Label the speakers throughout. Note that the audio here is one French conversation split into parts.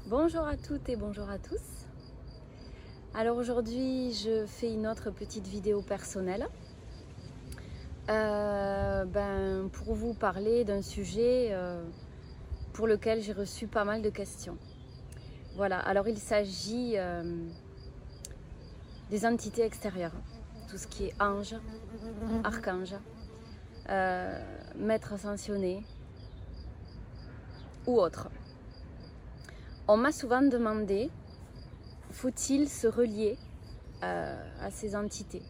Speaker 1: Bonjour à toutes et bonjour à tous. Alors aujourd'hui je fais une autre petite vidéo personnelle pour vous parler d'un sujet pour lequel j'ai reçu pas mal de questions. Voilà, alors il s'agit des entités extérieures, tout ce qui est ange, archange, maître ascensionné ou autre. On m'a souvent demandé, faut-il se relier à ces entités,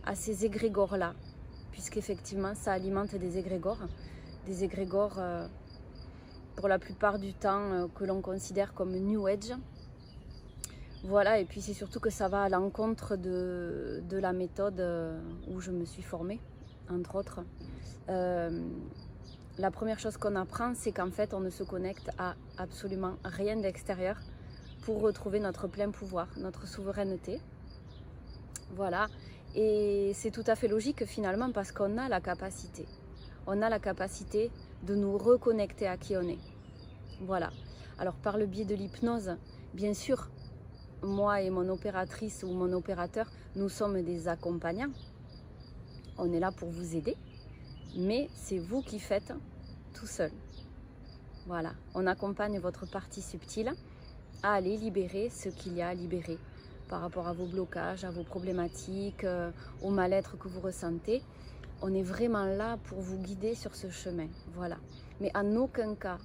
Speaker 1: à ces égrégores-là, puisqu'effectivement ça alimente des égrégores pour la plupart du temps que l'on considère comme New Age. Voilà, et puis c'est surtout que ça va à l'encontre de la méthode où je me suis formée, entre autres. La première chose qu'on apprend, c'est qu'en fait, on ne se connecte à absolument rien d'extérieur pour retrouver notre plein pouvoir, notre souveraineté. Voilà, et c'est tout à fait logique finalement parce qu'on a la capacité. On a la capacité de nous reconnecter à qui on est. Voilà, alors par le biais de l'hypnose, bien sûr, moi et mon opératrice ou mon opérateur, nous sommes des accompagnants. On est là pour vous aider. Mais c'est vous qui faites tout seul. Voilà, on accompagne votre partie subtile à aller libérer ce qu'il y a à libérer par rapport à vos blocages, à vos problématiques, au mal-être que vous ressentez. On est vraiment là pour vous guider sur ce chemin. Voilà. Mais en aucun cas,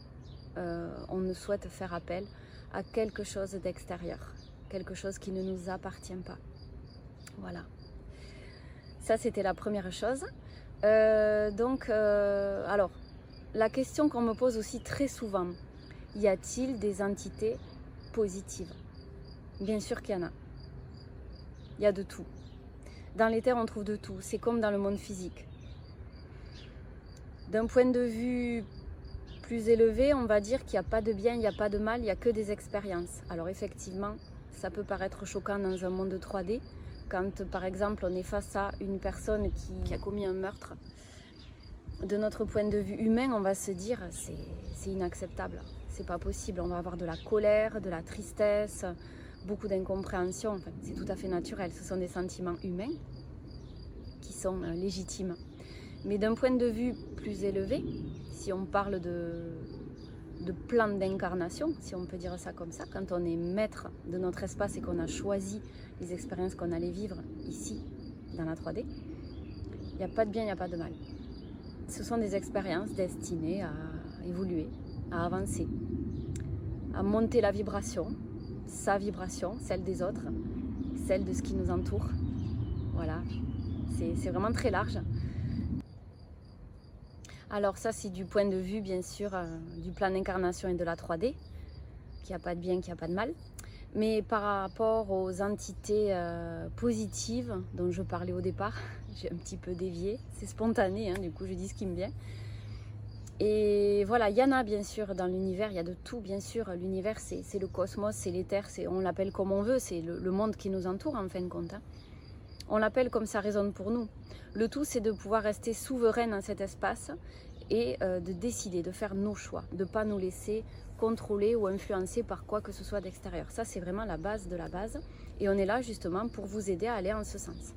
Speaker 1: on ne souhaite faire appel à quelque chose d'extérieur, quelque chose qui ne nous appartient pas. Voilà. Ça, c'était la première chose. Alors, la question qu'on me pose aussi très souvent, y a-t-il des entités positives? Bien sûr qu'il y en a. Il y a de tout. Dans l'éther, on trouve de tout. C'est comme dans le monde physique. D'un point de vue plus élevé, on va dire qu'il n'y a pas de bien, il n'y a pas de mal, il n'y a que des expériences. Alors effectivement, ça peut paraître choquant dans un monde 3D, quand par exemple on est face à une personne qui a commis un meurtre. De notre point de vue humain, on va se dire c'est inacceptable, c'est pas possible. On va avoir de la colère, de la tristesse, beaucoup d'incompréhension. Enfin, c'est tout à fait naturel, ce sont des sentiments humains qui sont légitimes. Mais d'un point de vue plus élevé, si on parle de plan d'incarnation, si on peut dire ça comme ça, quand on est maître de notre espace et qu'on a choisi les expériences qu'on allait vivre ici, dans la 3D, il n'y a pas de bien, il n'y a pas de mal. Ce sont des expériences destinées à évoluer, à avancer, à monter la vibration, sa vibration, celle des autres, celle de ce qui nous entoure. Voilà, c'est vraiment très large. Alors ça, c'est du point de vue, bien sûr, du plan d'incarnation et de la 3D, qu'il n'y a pas de bien, qu'il n'y a pas de mal. Mais par rapport aux entités positives dont je parlais au départ, j'ai un petit peu dévié, c'est spontané, du coup je dis ce qui me vient. Et voilà, il y en a bien sûr dans l'univers, il y a de tout bien sûr. L'univers c'est le cosmos, c'est l'éther, on l'appelle comme on veut, c'est le monde qui nous entoure en fin de compte. On l'appelle comme ça résonne pour nous. Le tout c'est de pouvoir rester souverain dans cet espace et de décider, de faire nos choix, de ne pas nous laisser contrôler ou influencer par quoi que ce soit d'extérieur. Ça c'est vraiment la base de la base et on est là justement pour vous aider à aller en ce sens.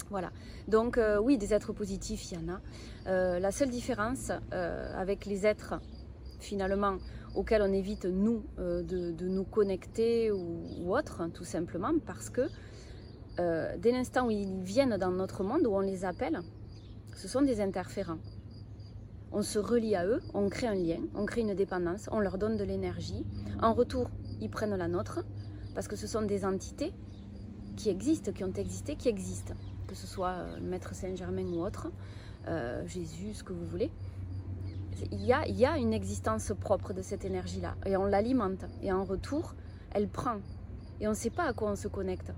Speaker 1: Voilà, donc oui, des êtres positifs, il y en a. La seule différence avec les êtres finalement auxquels on évite nous de nous connecter ou autre, tout simplement parce que dès l'instant où ils viennent dans notre monde, où on les appelle, ce sont des interférents. On se relie à eux, on crée un lien, on crée une dépendance, on leur donne de l'énergie. En retour, ils prennent la nôtre, parce que ce sont des entités qui existent, qui ont existé, qui existent. Que ce soit Maître Saint-Germain ou autre, Jésus, ce que vous voulez. Il y a une existence propre de cette énergie-là, et on l'alimente. Et en retour, elle prend. Et on ne sait pas à quoi on se connecte.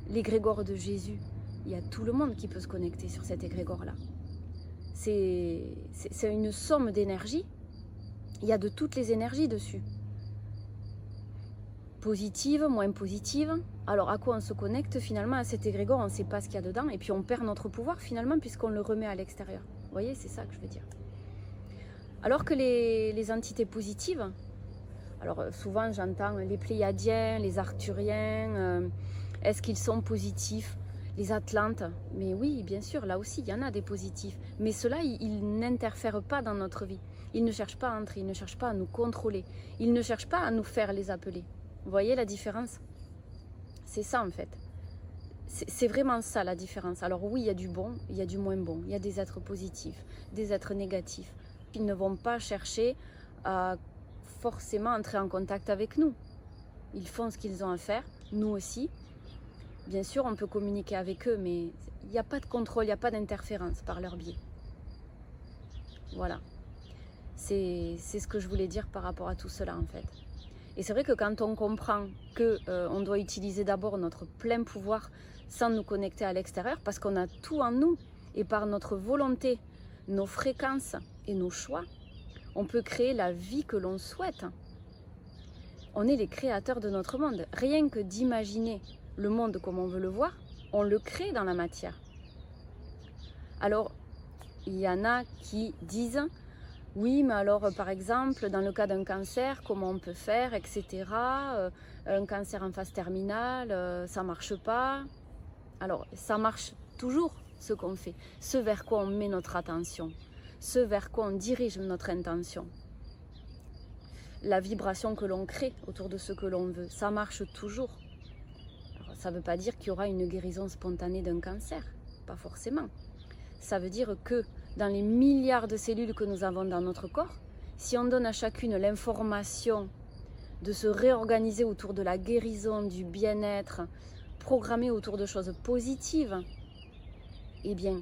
Speaker 1: L'égrégore de Jésus, il y a tout le monde qui peut se connecter sur cet égrégore-là. C'est une somme d'énergie. Il y a de toutes les énergies dessus. Positive, moins positive. Alors à quoi on se connecte finalement à cet égrégore? On ne sait pas ce qu'il y a dedans et puis on perd notre pouvoir finalement puisqu'on le remet à l'extérieur. Vous voyez, c'est ça que je veux dire. Alors que les entités positives, Alors souvent j'entends les Pléiadiens, les Arcturiens, est-ce qu'ils sont positifs? Les Atlantes, mais oui, bien sûr, là aussi, il y en a des positifs. Mais ceux-là, ils n'interfèrent pas dans notre vie. Ils ne cherchent pas à entrer, ils ne cherchent pas à nous contrôler. Ils ne cherchent pas à nous faire les appeler. Vous voyez la différence? C'est ça en fait. C'est vraiment ça la différence. Alors oui, il y a du bon, il y a du moins bon. Il y a des êtres positifs, des êtres négatifs. Ils ne vont pas chercher à forcément entrer en contact avec nous. Ils font ce qu'ils ont à faire, nous aussi. Bien sûr, on peut communiquer avec eux, mais il n'y a pas de contrôle, il n'y a pas d'interférence par leur biais. Voilà. C'est ce que je voulais dire par rapport à tout cela, en fait. Et c'est vrai que quand on comprend qu'on doit utiliser d'abord notre plein pouvoir sans nous connecter à l'extérieur, parce qu'on a tout en nous, et par notre volonté, nos fréquences et nos choix, on peut créer la vie que l'on souhaite. On est les créateurs de notre monde. Rien que d'imaginer le monde comme on veut le voir, on le crée dans la matière. Alors, il y en a qui disent, oui, mais alors par exemple, dans le cas d'un cancer, comment on peut faire, etc. Un cancer en phase terminale, ça ne marche pas. Alors, ça marche toujours ce qu'on fait, ce vers quoi on met notre attention, ce vers quoi on dirige notre intention. La vibration que l'on crée autour de ce que l'on veut, ça marche toujours. Alors, ça ne veut pas dire qu'il y aura une guérison spontanée d'un cancer, pas forcément. Ça veut dire que dans les milliards de cellules que nous avons dans notre corps, si on donne à chacune l'information de se réorganiser autour de la guérison, du bien-être, programmée autour de choses positives, eh bien,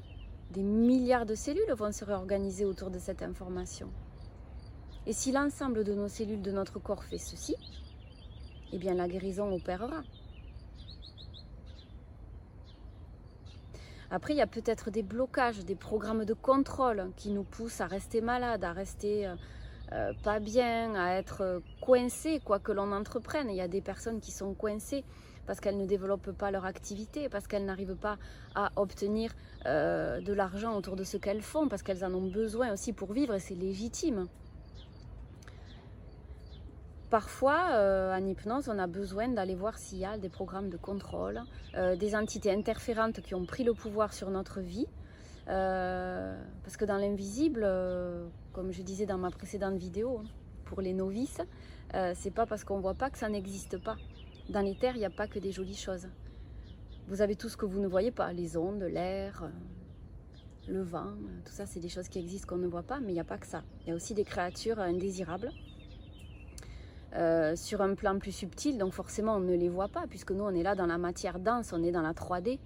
Speaker 1: des milliards de cellules vont se réorganiser autour de cette information. Et si l'ensemble de nos cellules de notre corps fait ceci, eh bien la guérison opérera. Après, il y a peut-être des blocages, des programmes de contrôle qui nous poussent à rester malades, à rester pas bien, à être coincés, quoi que l'on entreprenne. Il y a des personnes qui sont coincées parce qu'elles ne développent pas leur activité, parce qu'elles n'arrivent pas à obtenir de l'argent autour de ce qu'elles font, parce qu'elles en ont besoin aussi pour vivre et c'est légitime. Parfois, en hypnose, on a besoin d'aller voir s'il y a des programmes de contrôle, des entités interférentes qui ont pris le pouvoir sur notre vie. Parce que dans l'invisible, comme je disais dans ma précédente vidéo, pour les novices, c'est pas parce qu'on ne voit pas que ça n'existe pas. Dans les terres, il n'y a pas que des jolies choses. Vous avez tout ce que vous ne voyez pas, les ondes, l'air, le vent, tout ça, c'est des choses qui existent qu'on ne voit pas, mais il n'y a pas que ça. Il y a aussi des créatures indésirables. Sur un plan plus subtil, donc forcément on ne les voit pas puisque nous on est là dans la matière dense, on est dans la 3D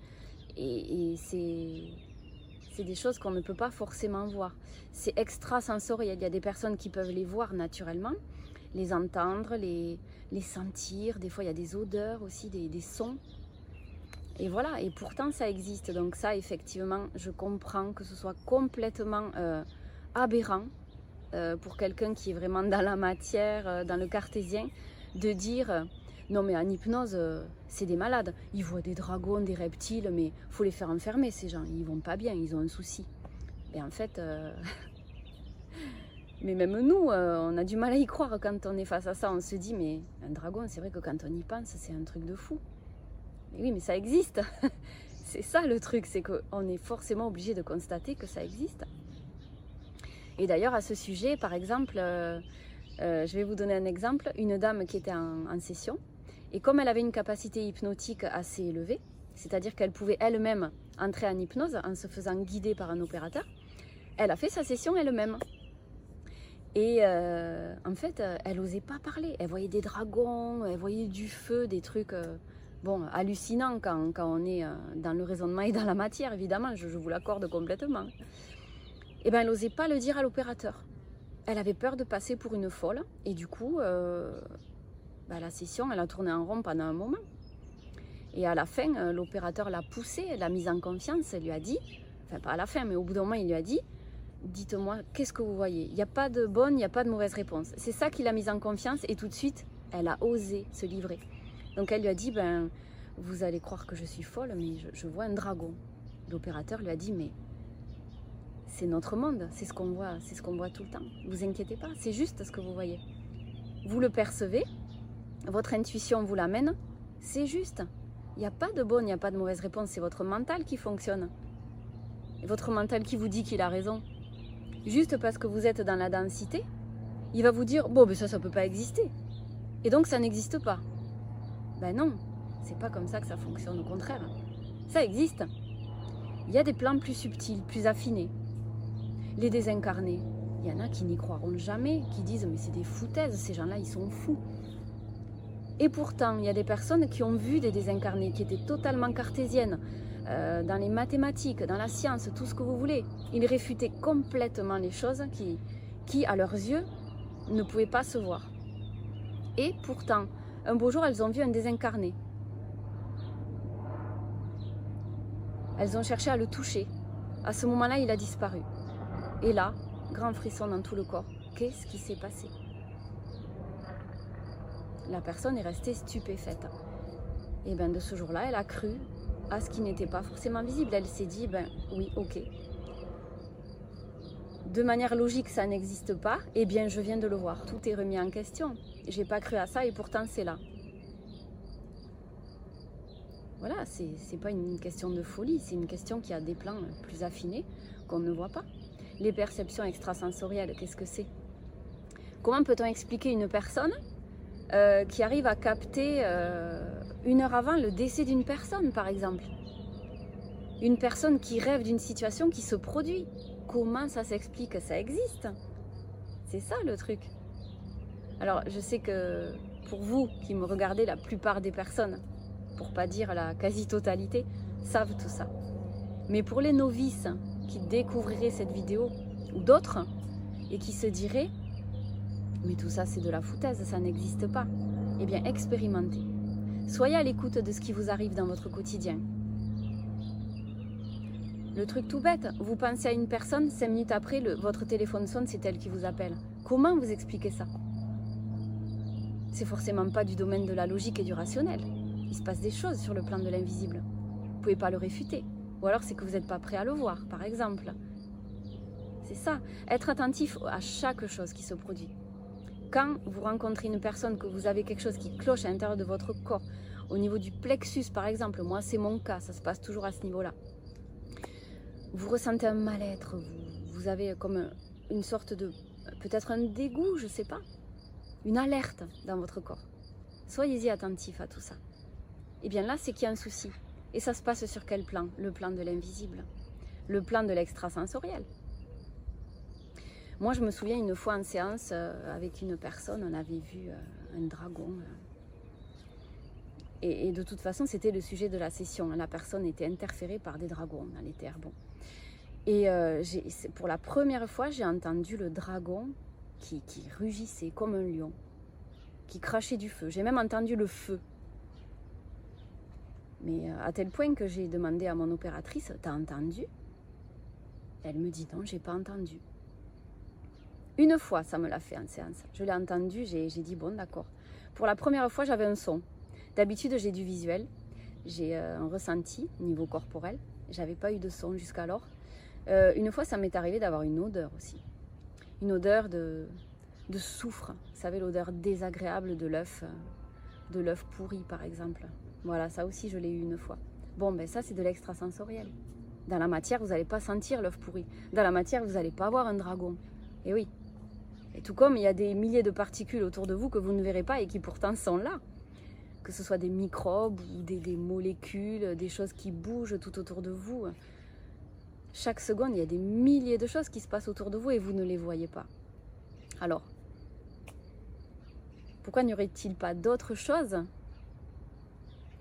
Speaker 1: et c'est des choses qu'on ne peut pas forcément voir. C'est extrasensoriel, il y a des personnes qui peuvent les voir naturellement, les entendre, les sentir, des fois il y a des odeurs aussi, des sons. Et voilà, et pourtant ça existe, donc ça effectivement je comprends que ce soit complètement aberrant pour quelqu'un qui est vraiment dans la matière, dans le cartésien, de dire non mais en hypnose c'est des malades, ils voient des dragons, des reptiles, mais il faut les faire enfermer ces gens, ils vont pas bien, ils ont un souci. Et en fait, mais même nous, on a du mal à y croire quand on est face à ça, on se dit mais un dragon, c'est vrai que quand on y pense, c'est un truc de fou. Mais oui, mais ça existe. C'est ça le truc, c'est qu'on est forcément obligé de constater que ça existe. Et d'ailleurs, à ce sujet, par exemple, je vais vous donner un exemple. Une dame qui était en session, et comme elle avait une capacité hypnotique assez élevée, c'est-à-dire qu'elle pouvait elle-même entrer en hypnose en se faisant guider par un opérateur, elle a fait sa session elle-même. Et en fait, elle n'osait pas parler. Elle voyait des dragons, elle voyait du feu, des trucs hallucinants quand on est dans le raisonnement et dans la matière, évidemment, je vous l'accorde complètement. Et ben, elle n'osait pas le dire à l'opérateur. Elle avait peur de passer pour une folle. Et du coup, la session, elle a tourné en rond pendant un moment. Et à la fin, l'opérateur l'a poussée, l'a mise en confiance. Elle lui a dit, enfin pas à la fin, mais au bout d'un moment, il lui a dit, dites-moi, qu'est-ce que vous voyez? Il n'y a pas de bonne, il n'y a pas de mauvaise réponse. C'est ça qui l'a mise en confiance. Et tout de suite, elle a osé se livrer. Donc elle lui a dit, ben, vous allez croire que je suis folle, mais je vois un dragon. L'opérateur lui a dit, mais c'est notre monde, c'est ce qu'on voit tout le temps. Vous inquiétez pas, c'est juste ce que vous voyez. vous le percevez, votre intuition vous l'amène, c'est juste. Il n'y a pas de bonne, il n'y a pas de mauvaise réponse, c'est votre mental qui fonctionne. Et votre mental qui vous dit qu'il a raison. Juste parce que vous êtes dans la densité, il va vous dire, bon, ben ça ne peut pas exister. Et donc, ça n'existe pas. Ben non, c'est pas comme ça que ça fonctionne, au contraire. Ça existe. Il y a des plans plus subtils, plus affinés. Les désincarnés, il y en a qui n'y croiront jamais, qui disent, mais c'est des foutaises, ces gens-là, ils sont fous. Et pourtant, il y a des personnes qui ont vu des désincarnés, qui étaient totalement cartésiennes, dans les mathématiques, dans la science, tout ce que vous voulez. Ils réfutaient complètement les choses qui, à leurs yeux, ne pouvaient pas se voir. Et pourtant, un beau jour, elles ont vu un désincarné. Elles ont cherché à le toucher. À ce moment-là, il a disparu. Et là, grand frisson dans tout le corps. Qu'est-ce qui s'est passé? La personne est restée stupéfaite. Et bien de ce jour-là, elle a cru à ce qui n'était pas forcément visible. Elle s'est dit, ben oui, ok. De manière logique, ça n'existe pas. Eh bien, je viens de le voir. Tout est remis en question. J'ai pas cru à ça et pourtant c'est là. Voilà, c'est pas une question de folie, c'est une question qui a des plans plus affinés qu'on ne voit pas. Les perceptions extrasensorielles, qu'est-ce que c'est? Comment peut-on expliquer une personne qui arrive à capter 1 heure avant le décès d'une personne, par exemple? Une personne qui rêve d'une situation qui se produit. Comment ça s'explique? Ça existe. C'est ça le truc. Alors, je sais que pour vous qui me regardez, la plupart des personnes, pour pas dire la quasi-totalité, savent tout ça. Mais pour les novices qui découvriraient cette vidéo, ou d'autres, et qui se diraient « mais tout ça c'est de la foutaise, ça n'existe pas », eh bien expérimentez. Soyez à l'écoute de ce qui vous arrive dans votre quotidien. Le truc tout bête, vous pensez à une personne, 5 minutes après, votre téléphone sonne, c'est elle qui vous appelle. Comment vous expliquez ça? C'est forcément pas du domaine de la logique et du rationnel. Il se passe des choses sur le plan de l'invisible. Vous ne pouvez pas le réfuter. Ou alors c'est que vous n'êtes pas prêt à le voir, par exemple. C'est ça, être attentif à chaque chose qui se produit. Quand vous rencontrez une personne, que vous avez quelque chose qui cloche à l'intérieur de votre corps, au niveau du plexus par exemple, moi c'est mon cas, ça se passe toujours à ce niveau-là. Vous ressentez un mal-être, vous avez comme une sorte de, peut-être un dégoût, je ne sais pas, une alerte dans votre corps. Soyez-y attentif à tout ça. Et bien là, c'est qu'il y a un souci. Et ça se passe sur quel plan? Le plan de l'invisible, le plan de l'extrasensoriel. Moi, je me souviens une fois en séance avec une personne, on avait vu un dragon. Et de toute façon, c'était le sujet de la session. La personne était interférée par des dragons dans les terres. Bon. Et pour la première fois, j'ai entendu le dragon qui rugissait comme un lion, qui crachait du feu. J'ai même entendu le feu. Mais à tel point que j'ai demandé à mon opératrice, « T'as entendu ?» Elle me dit « Non, j'ai pas entendu. » Une fois, ça me l'a fait en séance. Je l'ai entendu, j'ai dit « Bon, d'accord. » Pour la première fois, j'avais un son. D'habitude, j'ai du visuel. J'ai un ressenti niveau corporel. J'avais pas eu de son jusqu'alors. Une fois, ça m'est arrivé d'avoir une odeur aussi. Une odeur de soufre. Vous savez, l'odeur désagréable de l'œuf pourri, par exemple. Voilà, ça aussi, je l'ai eu une fois. Bon, ben ça, c'est de l'extrasensoriel. Dans la matière, vous n'allez pas sentir l'œuf pourri. Dans la matière, vous n'allez pas voir un dragon. Et oui. Et tout comme il y a des milliers de particules autour de vous que vous ne verrez pas et qui pourtant sont là. Que ce soit des microbes ou des molécules, des choses qui bougent tout autour de vous. Chaque seconde, il y a des milliers de choses qui se passent autour de vous et vous ne les voyez pas. Alors, pourquoi n'y aurait-il pas d'autres choses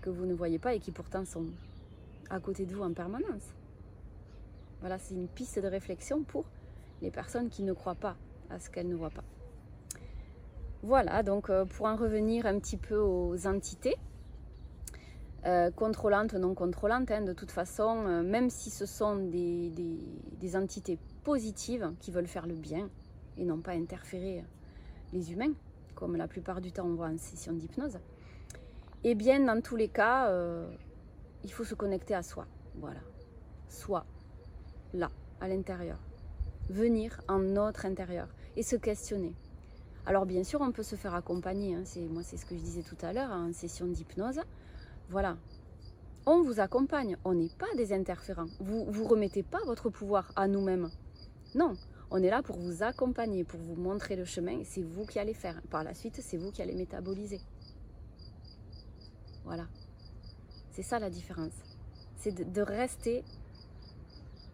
Speaker 1: que vous ne voyez pas et qui pourtant sont à côté de vous en permanence? Voilà, c'est une piste de réflexion pour les personnes qui ne croient pas à ce qu'elles ne voient pas. Voilà, donc pour en revenir un petit peu aux entités, contrôlantes, non contrôlantes, hein, de toute façon, même si ce sont des entités positives qui veulent faire le bien et non pas interférer les humains, comme la plupart du temps on voit en session d'hypnose, eh bien dans tous les cas, il faut se connecter à soi, voilà, soi, là, à l'intérieur, venir en notre intérieur et se questionner. Alors bien sûr, on peut se faire accompagner, hein, moi c'est ce que je disais tout à l'heure, en session d'hypnose. Voilà, on vous accompagne, on n'est pas des interférents. Vous ne remettez pas votre pouvoir à nous-mêmes. Non, on est là pour vous accompagner, pour vous montrer le chemin, et c'est vous qui allez faire. Par la suite, c'est vous qui allez métaboliser. Voilà, c'est ça la différence. C'est de rester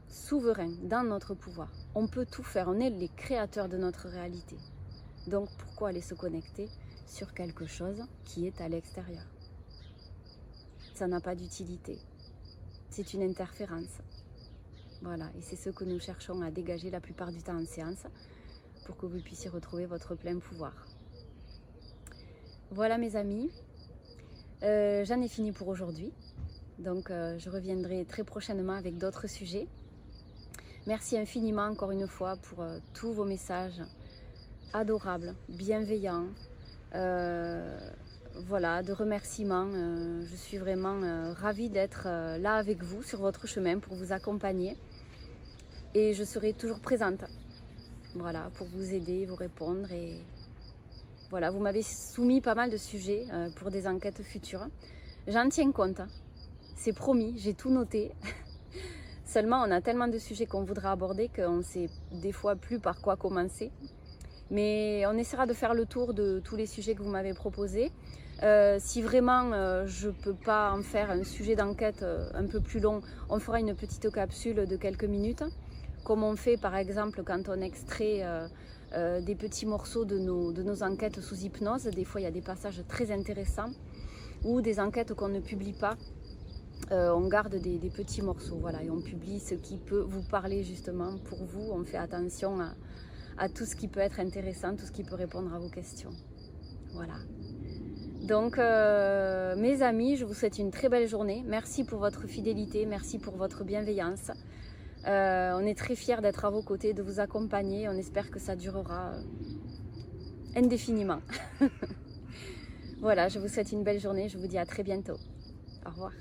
Speaker 1: souverain dans notre pouvoir. On peut tout faire, on est les créateurs de notre réalité. Donc pourquoi aller se connecter sur quelque chose qui est à l'extérieur? Ça n'a pas d'utilité. C'est une interférence. Voilà, et c'est ce que nous cherchons à dégager la plupart du temps en séance pour que vous puissiez retrouver votre plein pouvoir. Voilà mes amis, j'en ai fini pour aujourd'hui. Donc je reviendrai très prochainement avec d'autres sujets. Merci infiniment encore une fois pour tous vos messages adorables, bienveillants, voilà, de remerciements. Je suis vraiment ravie d'être là avec vous sur votre chemin pour vous accompagner. Et je serai toujours présente, voilà, pour vous aider, vous répondre. Et voilà, vous m'avez soumis pas mal de sujets pour des enquêtes futures. J'en tiens compte, c'est promis, j'ai tout noté. Seulement, on a tellement de sujets qu'on voudrait aborder qu'on ne sait des fois plus par quoi commencer. Mais on essaiera de faire le tour de tous les sujets que vous m'avez proposés. Si vraiment je ne peux pas en faire un sujet d'enquête un peu plus long, on fera une petite capsule de quelques minutes, comme on fait par exemple quand on extrait des petits morceaux de nos enquêtes sous hypnose. Des fois, il y a des passages très intéressants ou des enquêtes qu'on ne publie pas. On garde des petits morceaux, voilà, et on publie ce qui peut vous parler justement pour vous. On fait attention à tout ce qui peut être intéressant, tout ce qui peut répondre à vos questions. Voilà. Donc, mes amis, je vous souhaite une très belle journée. Merci pour votre fidélité, merci pour votre bienveillance. On est très fiers d'être à vos côtés, de vous accompagner. On espère que ça durera indéfiniment. Voilà, je vous souhaite une belle journée. Je vous dis à très bientôt. Au revoir.